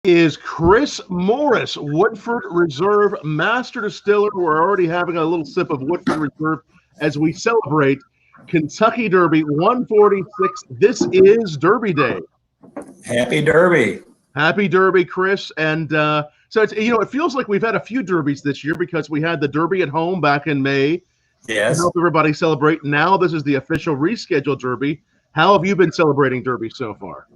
Is Chris Morris, Woodford Reserve Master Distiller. We're already having a little sip of Woodford Reserve as we celebrate Kentucky Derby 146. This is Derby Day. Happy Derby. Happy Derby, Chris. And so it's, it feels like we've had a few Derbies this year because we had the Derby at home back in May. Yes. To help everybody celebrate. Now this is the official rescheduled Derby. How have you been celebrating Derby so far?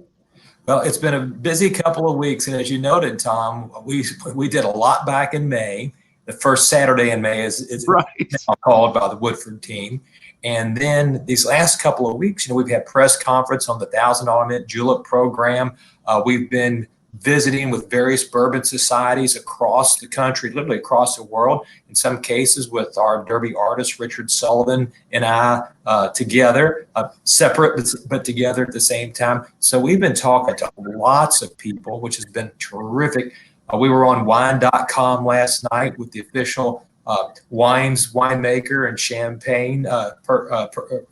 Well, it's been a busy couple of weeks, and as you noted, Tom, we did a lot back in May. The first Saturday in May is right. now called by the Woodford team, and then these last couple of weeks, we've had press conference on the $1,000 mint julep program. We've been visiting with various bourbon societies across the country, literally across the world, in some cases with our Derby artist, Richard Sullivan, and I together, separate but together at the same time. So we've been talking to lots of people, which has been terrific. We were on wine.com last night with the official winemaker and champagne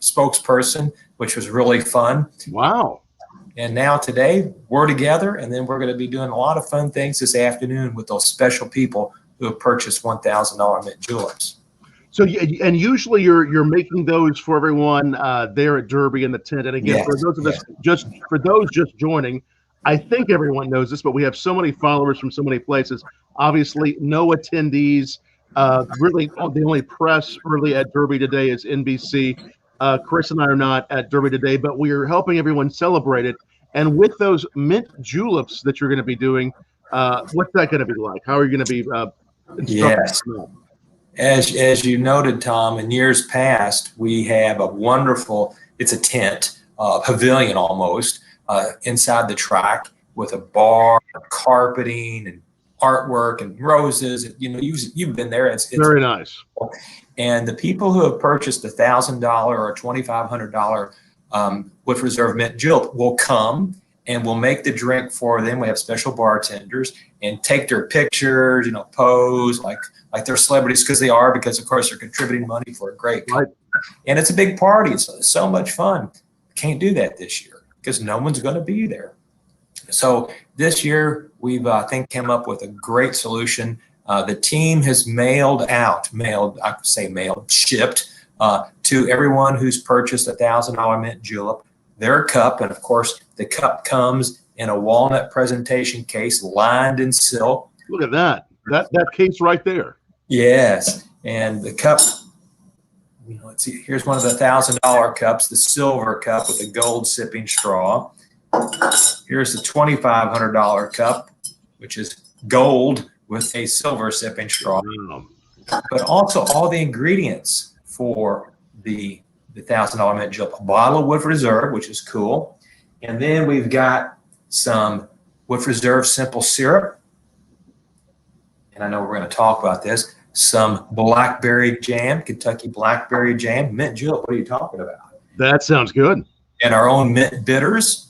spokesperson, which was really fun. Wow. And now today we're together, and then we're going to be doing a lot of fun things this afternoon with those special people who have purchased $1,000 mint juleps. So, and usually you're making those for everyone there at Derby in the tent. And again, for those of us just joining, I think everyone knows this, but we have so many followers from so many places. Obviously, no attendees. Really, the only press really at Derby today is NBC. Chris and I are not at Derby today, but we are helping everyone celebrate it. And with those mint juleps that you're going to be doing, what's that going to be like? How are you going to be Yes. As you noted, Tom, in years past, we have a wonderful, it's a tent, pavilion almost, inside the track with a bar, carpeting, and artwork and roses. You've been there. It's very nice. And the people who have purchased $1,000 or $2,500 Woodford Reserve mint julep will come, and we'll make the drink for them. We have special bartenders and take their pictures, pose like they're celebrities, because of course they're contributing money for a great company. And it's a big party. It's so much fun. Can't do that this year because no one's going to be there. So this year we've, I think, came up with a great solution. The team has shipped to everyone who's purchased $1,000 mint julep their cup. And of course, the cup comes in a walnut presentation case lined in silk. Look at that. That case right there. Yes. And the cup, let's see, here's one of the $1,000 cups, the silver cup with a gold sipping straw. Here's the $2,500 cup, which is gold with a silver sipping straw. But also all the ingredients for the $1,000 mint julep. A bottle of Woodford Reserve, which is cool. And then we've got some Woodford Reserve simple syrup. And I know we're going to talk about this. Some blackberry jam, Kentucky blackberry jam, mint julep. What are you talking about? That sounds good. And our own mint bitters.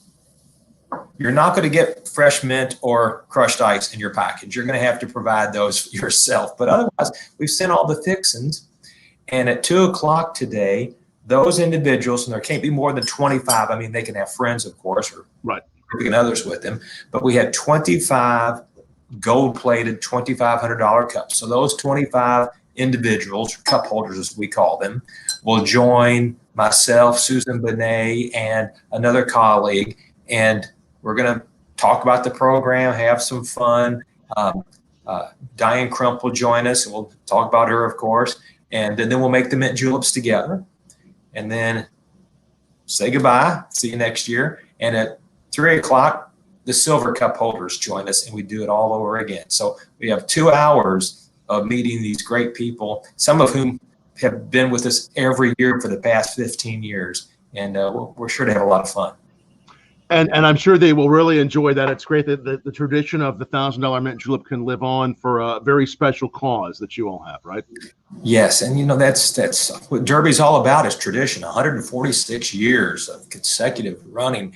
You're not going to get fresh mint or crushed ice in your package. You're going to have to provide those yourself. But otherwise, we've sent all the fixins. And at 2 o'clock today, those individuals, and there can't be more than 25. I mean, they can have friends, of course, or significant others with them. But we had 25 gold-plated $2,500 cups. So those 25 individuals, cup holders as we call them, will join myself, Susan Benet, and another colleague, and we're going to talk about the program, have some fun. Diane Crump will join us, and we'll talk about her, of course, and then we'll make the mint juleps together, and then say goodbye, see you next year, and at 3 o'clock, the silver cup holders join us, and we do it all over again. So we have 2 hours of meeting these great people, some of whom have been with us every year for the past 15 years, and we're sure to have a lot of fun. And I'm sure they will really enjoy that. It's great that the tradition of the $1,000 mint julep can live on for a very special cause that you all have, right? Yes, and that's what Derby's all about, is tradition. 146 years of consecutive running,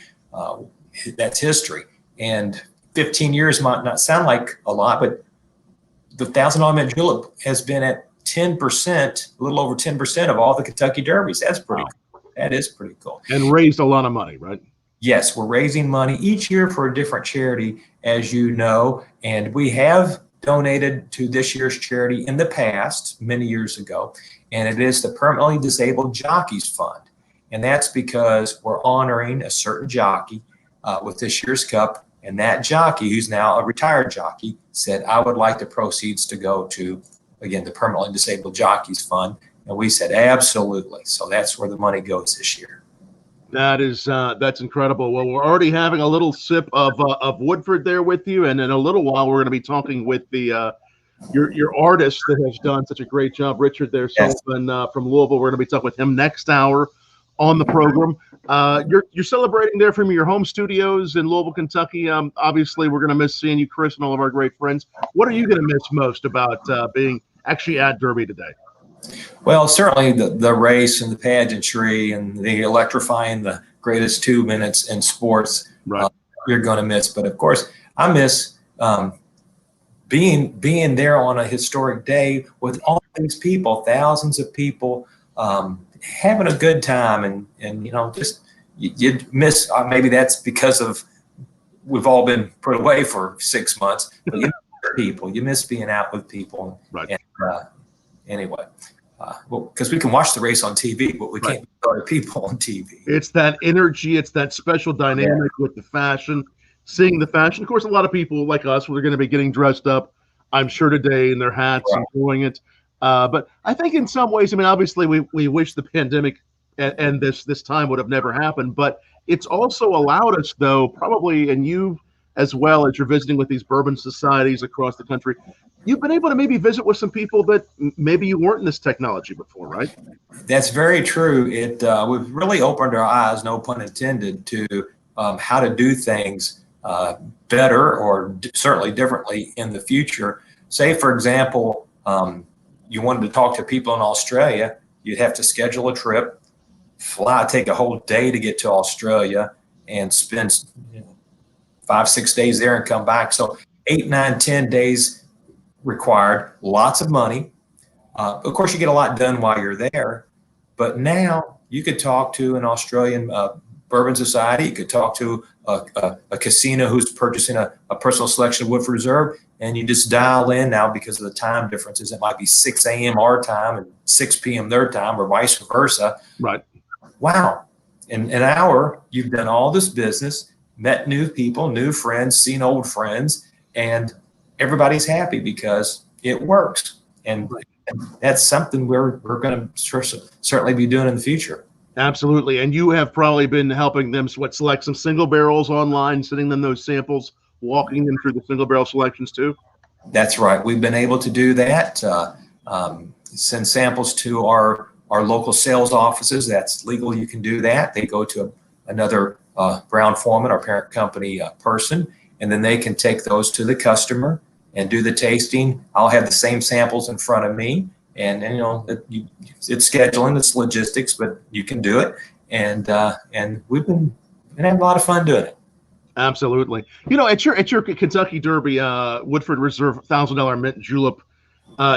that's history. And 15 years might not sound like a lot, but the $1,000 mint julep has been at 10%, a little over 10% of all the Kentucky Derbies. That's pretty cool. That is pretty cool. And raised a lot of money, right? Yes, we're raising money each year for a different charity, as you know, and we have donated to this year's charity in the past, many years ago, and it is the Permanently Disabled Jockeys Fund. And that's because we're honoring a certain jockey with this year's cup, and that jockey, who's now a retired jockey, said, I would like the proceeds to go to, again, the Permanently Disabled Jockeys Fund. And we said, absolutely. So that's where the money goes this year. That is that's incredible. Well, we're already having a little sip of Woodford there with you, and in a little while we're going to be talking with the your artist that has done such a great job, Richard there, Sullivan from Louisville. We're going to be talking with him next hour on the program. You're celebrating there from your home studios in Louisville, Kentucky. Obviously, we're going to miss seeing you, Chris, and all of our great friends. What are you going to miss most about being actually at Derby today? Well, certainly the race and the pageantry and the electrifying the greatest 2 minutes in sports, right. You're going to miss. But of course, I miss being there on a historic day with all these people, thousands of people, having a good time, and just you miss. Maybe that's because of we've all been put away for 6 months. But you miss people, you miss being out with people, right? And, anyway. Because we can watch the race on TV, but we can't meet other people on TV. It's that energy, it's that special dynamic with the fashion, seeing the fashion. Of course, a lot of people like us, we're going to be getting dressed up, I'm sure, today in their hats, enjoying it. But I think in some ways, I mean, obviously, we wish the pandemic and this time would have never happened, but it's also allowed us, though, probably, and you as well as you're visiting with these bourbon societies across the country, you've been able to maybe visit with some people that maybe you weren't in this technology before, right? That's very true. We've really opened our eyes, no pun intended, to how to do things better or certainly differently in the future. Say, for example, you wanted to talk to people in Australia, you'd have to schedule a trip, fly, take a whole day to get to Australia, and spend 5-6 days there and come back. So 8, 9, 10 days required, lots of money. Of course, you get a lot done while you're there. But now you could talk to an Australian bourbon society. You could talk to a casino who's purchasing a personal selection of Woodford Reserve, and you just dial in now because of the time differences. It might be 6 a.m. our time and 6 p.m. their time, or vice versa. Right. Wow. In an hour, you've done all this business, met new people, new friends, seen old friends, and everybody's happy because it works. And that's something we're going to certainly be doing in the future. Absolutely. And you have probably been helping them select some single barrels online, sending them those samples, walking them through the single barrel selections too? That's right. We've been able to do that, send samples to our local sales offices. That's legal. You can do that. They go to another Brown-Forman, our parent company person, and then they can take those to the customer and do the tasting. I'll have the same samples in front of me, and it's scheduling, it's logistics, but you can do it. And we've been having a lot of fun doing it. Absolutely. At your Kentucky Derby, Woodford Reserve $1,000 mint julep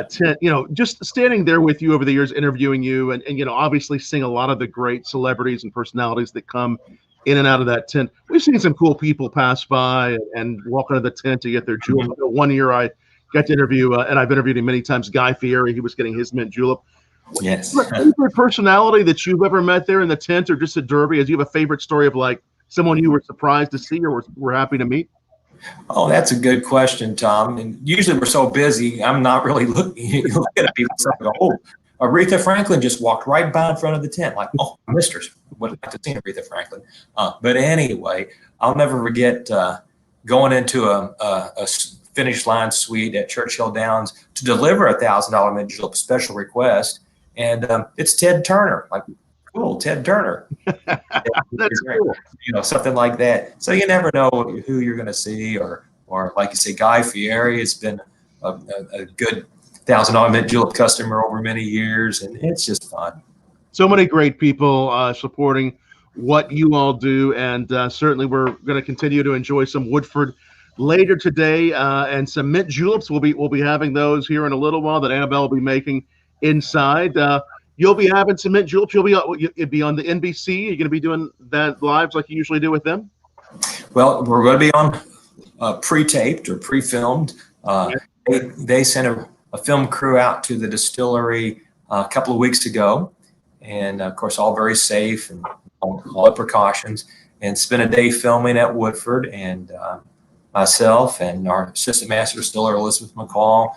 tent, just standing there with you over the years, interviewing you, and obviously seeing a lot of the great celebrities and personalities that come in and out of that tent. We've seen some cool people pass by and walk into the tent to get their julep. One year I got to interview, and I've interviewed him many times, Guy Fieri. He was getting his mint julep. Yes. Favorite personality that you've ever met there in the tent or just at Derby? Do you have a favorite story of like someone you were surprised to see or were happy to meet? Oh, that's a good question, Tom. And usually we're so busy, I'm not really looking. You look at people and go, oh, Aretha Franklin just walked right by in front of the tent. Like, oh, mistress, would like to see Aretha Franklin. But anyway, I'll never forget going into a finish line suite at Churchill Downs to deliver a $1,000 mint julep special request. And it's Ted Turner. Like, cool, Ted Turner. That's cool. Something like that. So you never know who you're going to see, or like you say, Guy Fieri has been a good $1,000 mint julep customer over many years, and it's just fun. So many great people supporting what you all do, and certainly we're going to continue to enjoy some Woodford later today, and some mint juleps. We'll be having those here in a little while that Annabelle will be making inside. You'll be having some mint juleps. You'll be on the NBC. You're going to be doing that live like you usually do with them. Well, we're going to be on pre-taped or pre-filmed. They sent a film crew out to the distillery a couple of weeks ago, and of course, all very safe and all the precautions. And spent a day filming at Woodford, and myself and our assistant master distiller Elizabeth McCall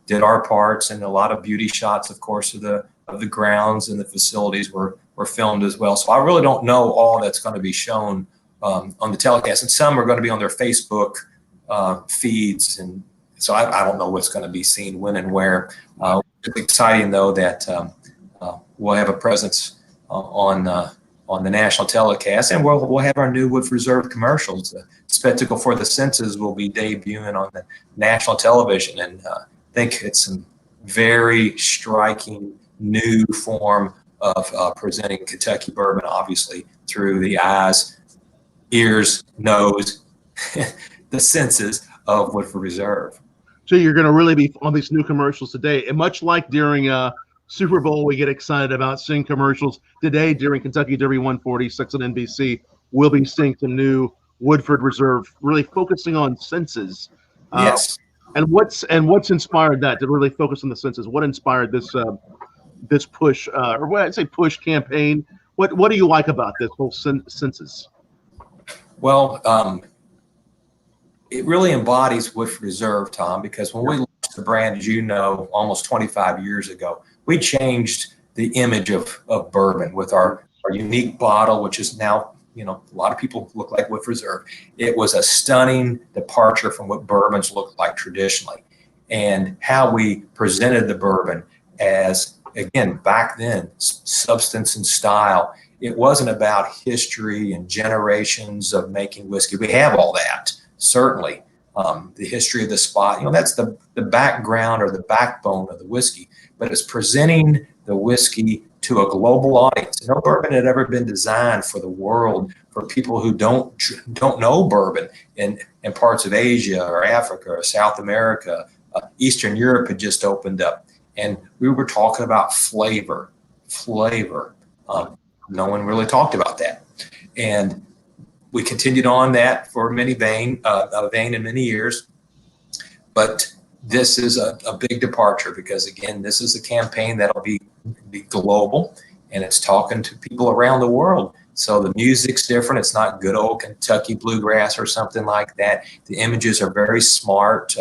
did our parts, and a lot of beauty shots, of course, of the grounds and the facilities were filmed as well. So I really don't know all that's going to be shown on the telecast, and some are going to be on their Facebook feeds, and so I don't know what's going to be seen when and where. It's exciting though that we'll have a presence on the national telecast, and we'll have our new Woodford Reserve commercials. The Spectacle for the Senses will be debuting on the national television, and I think it's a very striking new form of presenting Kentucky bourbon, obviously through the eyes, ears, nose, the senses of Woodford Reserve. So you're going to really be on these new commercials today, and much like during Super Bowl, we get excited about seeing commercials. Today, during Kentucky Derby 146 on NBC, we'll be seeing some new Woodford Reserve, really focusing on senses. Yes. And what's inspired that to really focus on the senses? What inspired this push, or what I'd say push campaign? What do you like about this whole senses? Well, it really embodies Woodford Reserve, Tom, because when we launched the brand, as you know, almost 25 years ago, we changed the image of bourbon with our unique bottle, which is now, a lot of people look like Woodford Reserve. It was a stunning departure from what bourbons looked like traditionally, and how we presented the bourbon as, again, back then, substance and style. It wasn't about history and generations of making whiskey. We have all that, certainly. The history of the spot, that's the background or the backbone of the whiskey, but it's presenting the whiskey to a global audience. No bourbon had ever been designed for the world, for people who don't know bourbon in parts of Asia or Africa or South America. Eastern Europe had just opened up, and we were talking about flavor. No one really talked about that, and we continued on that for many vein and many years. But this is a big departure, because again, this is a campaign that'll be global, and it's talking to people around the world. So the music's different. It's not good old Kentucky bluegrass or something like that. The images are very smart.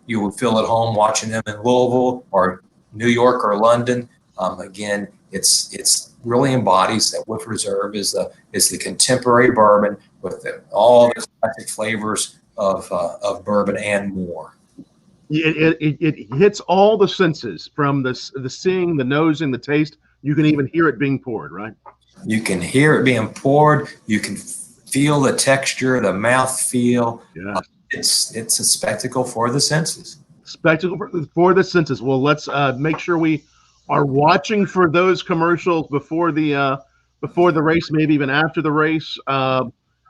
You would feel at home watching them in Louisville or New York or London. Again, it's really embodies that Woodford Reserve is the contemporary bourbon with all the classic flavors of bourbon and more. It hits all the senses, from the seeing, the nosing, the taste. You can even hear it being poured, right? You can hear it being poured. You can feel the texture, the mouth feel. Yeah. It's a spectacle for the senses. Spectacle for the senses. Well, let's make sure we are watching for those commercials before the race, maybe even after the race.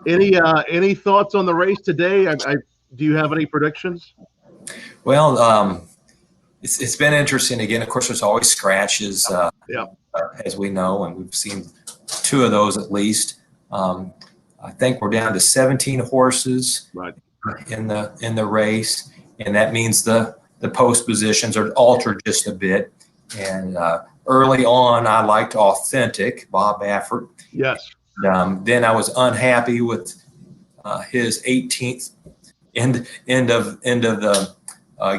Any thoughts on the race today? Do you have any predictions? Well, it's been interesting. Again, of course, there's always scratches, as we know, and we've seen 2 of those at least. I think we're down to 17 horses in the race, and that means the post positions are altered just a bit. And early on, I liked Authentic, Bob Baffert. Yes. Then I was unhappy with his 18th end of the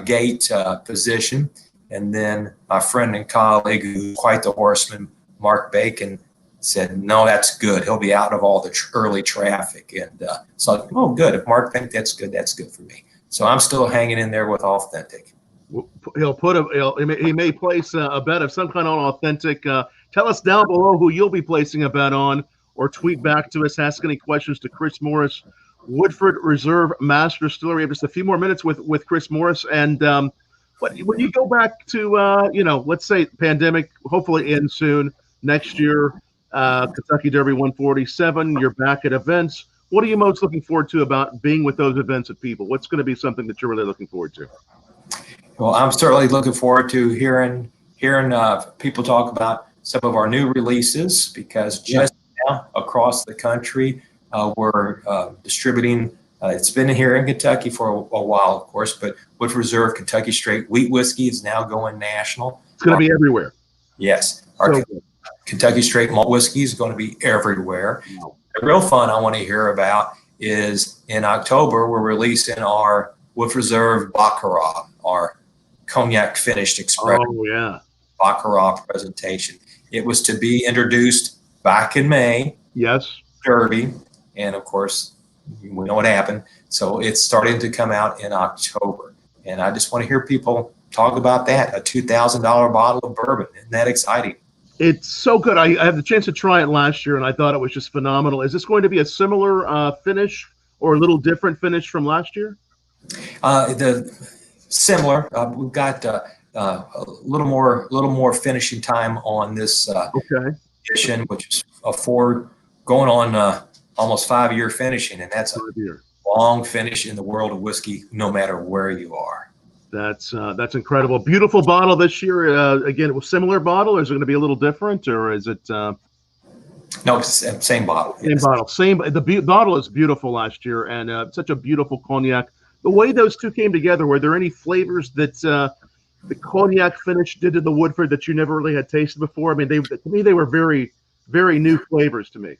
gate position. And then my friend and colleague, who's quite the horseman, Mark Bacon, said, no, that's good. He'll be out of all the early traffic. And so, oh, good. If Mark thinks that's good for me. So I'm still hanging in there with Authentic. He may place a bet of some kind on Authentic. Tell us down below who you'll be placing a bet on, or tweet back to us. Ask any questions to Chris Morris, Woodford Reserve Master Distiller. We have just a few more minutes with Chris Morris. And when you go back to, let's say pandemic hopefully ends soon next year, Kentucky Derby 147, you're back at events. What are you most looking forward to about being with those events with people? What's going to be something that you're really looking forward to? Well, I'm certainly looking forward to hearing hearing people talk about some of our new releases, because just now across the country, we're distributing. It's been here in Kentucky for a while, of course, but Woodford Reserve Kentucky Straight Wheat Whiskey is now going national. It's going to be everywhere. Yes. Our Kentucky Straight Malt Whiskey is going to be everywhere. Wow. The real fun I want to hear about is in October, we're releasing our Woodford Reserve Baccarat, our cognac finished espresso. Oh, yeah. Baccarat presentation. It was to be introduced back in May. Yes. Derby. And of course, we know what happened. So it's starting to come out in October. And I just want to hear people talk about that. A $2,000 bottle of bourbon. Isn't that exciting? It's so good. I had the chance to try it last year, and I thought it was just phenomenal. Is this going to be a similar finish or a little different finish from last year? Similar. We've got a little more finishing time on this edition, which is going on almost 5-year finishing, and that's a long finish in the world of whiskey, no matter where you are. That's incredible. Beautiful bottle this year. Again, it was similar bottle, or is it going to be a little different, or is it? No, same bottle. Same bottle. The bottle is beautiful last year, and such a beautiful cognac. The way those two came together, were there any flavors that the cognac finish did to the Woodford that you never really had tasted before? I mean, to me, they were very, very new flavors to me.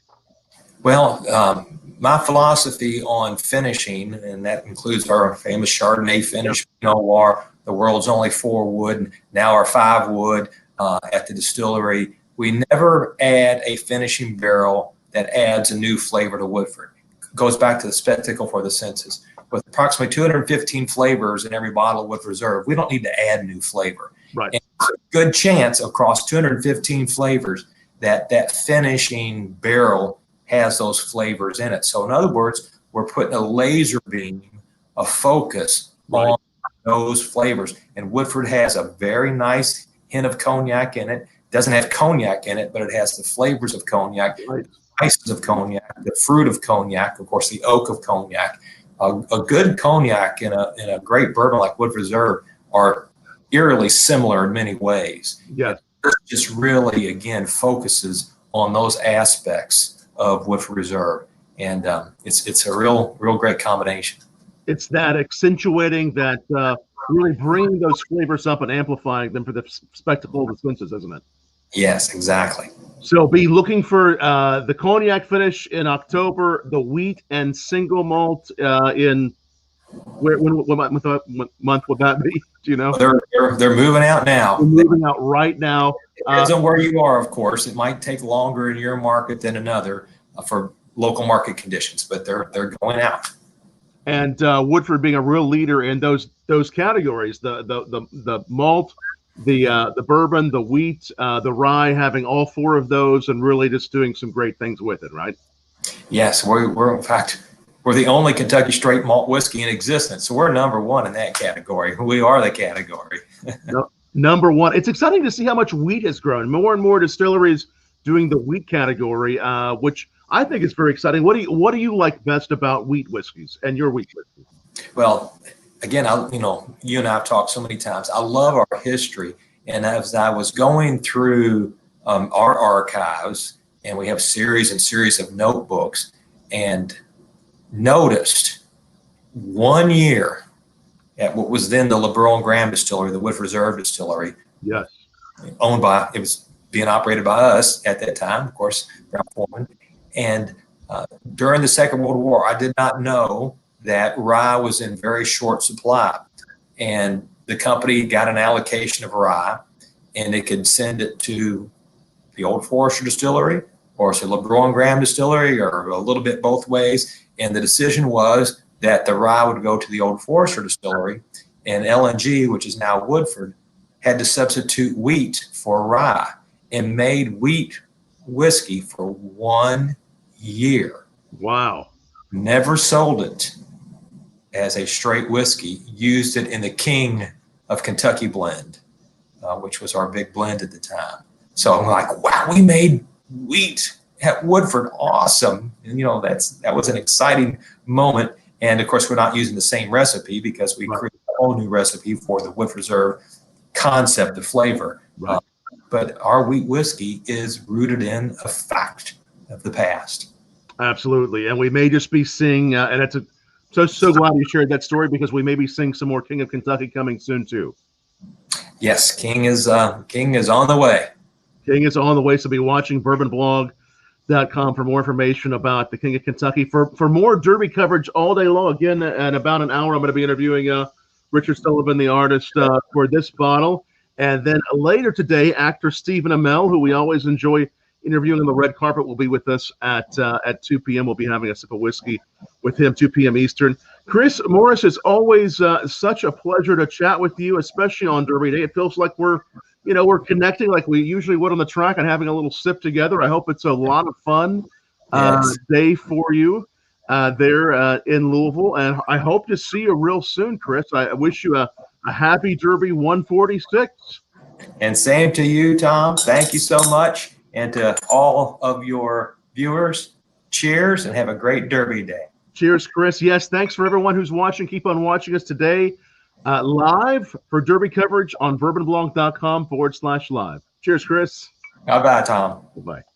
Well, my philosophy on finishing, and that includes our famous Chardonnay finish, Pinot Noir, the world's only 4 wood, now our 5 wood at the distillery. We never add a finishing barrel that adds a new flavor to Woodford. It goes back to the spectacle for the senses. With approximately 215 flavors in every bottle of Woodford Reserve, we don't need to add new flavor. Right. And there's a good chance across 215 flavors that finishing barrel has those flavors in it. So in other words, we're putting a laser beam of focus on those flavors. And Woodford has a very nice hint of cognac in it. Doesn't have cognac in it, but it has the flavors of cognac, the spices of cognac, the fruit of cognac, of course, the oak of cognac. A good cognac in a great bourbon like Woodford Reserve are eerily similar in many ways. Yes. It just really, again, focuses on those aspects of Woodford Reserve, and it's a real great combination. It's that accentuating, that really bringing those flavors up and amplifying them for the spectacle of the senses, isn't it? Yes, exactly. So be looking for the cognac finish in October, the wheat and single malt in what month would that be? Do you know? They're moving out now. They're moving out right now. Depends on where you are, of course. It might take longer in your market than another for local market conditions, but they're going out. And Woodford being a real leader in those categories, the malt, the bourbon, the wheat, the rye, having all 4 of those, and really just doing some great things with it, right? Yes, we're in fact, we're the only Kentucky straight malt whiskey in existence, so we're number 1 in that category. We are the category. Number 1. It's exciting to see how much wheat has grown. More and more distilleries doing the wheat category, which I think is very exciting. What do you like best about wheat whiskeys and your wheat whiskeys? Well, again, you and I have talked so many times. I love our history, and as I was going through our archives, and we have series and series of notebooks, and noticed one year at what was then the LeBron Graham Distillery, the Woodford Reserve Distillery. Yes. It was being operated by us at that time, of course, Brown Forman. And during the Second World War, I did not know that rye was in very short supply. And the company got an allocation of rye, and they could send it to the Old Forester Distillery or to LeBron Graham Distillery, or a little bit both ways. And the decision was that the rye would go to the Old Forester Distillery, and LNG, which is now Woodford, had to substitute wheat for rye and made wheat whiskey for 1 year. Wow. Never sold it as a straight whiskey, used it in the King of Kentucky blend, which was our big blend at the time. So I'm like, wow, we made wheat at Woodford. Awesome. And that was an exciting moment. And of course, we're not using the same recipe because we created a whole new recipe for the Woodford Reserve concept of flavor. Right. But our wheat whiskey is rooted in a fact of the past. Absolutely. And we may just be seeing, and it's so glad you shared that story, because we may be seeing some more King of Kentucky coming soon too. Yes, King is on the way. King is on the way, so be watching BourbonBlog.com for more information about the King of Kentucky. For more Derby coverage all day long. Again, in about an hour, I'm going to be interviewing Richard Sullivan, the artist, for this bottle. And then later today, actor Stephen Amell, who we always enjoy interviewing on the red carpet, will be with us at 2 p.m. We'll be having a sip of whiskey with him, 2 p.m. Eastern. Chris Morris, it's always such a pleasure to chat with you, especially on Derby Day. It feels like we're connecting like we usually would on the track and having a little sip together. I hope it's a lot of fun day for you there in Louisville. And I hope to see you real soon, Chris. I wish you a happy Derby 146. And same to you, Tom. Thank you so much. And to all of your viewers, cheers and have a great Derby day. Cheers, Chris. Yes, thanks for everyone who's watching. Keep on watching us today live for Derby coverage on bourbonblog.com/live. Cheers, Chris. Bye-bye, Tom. Bye-bye.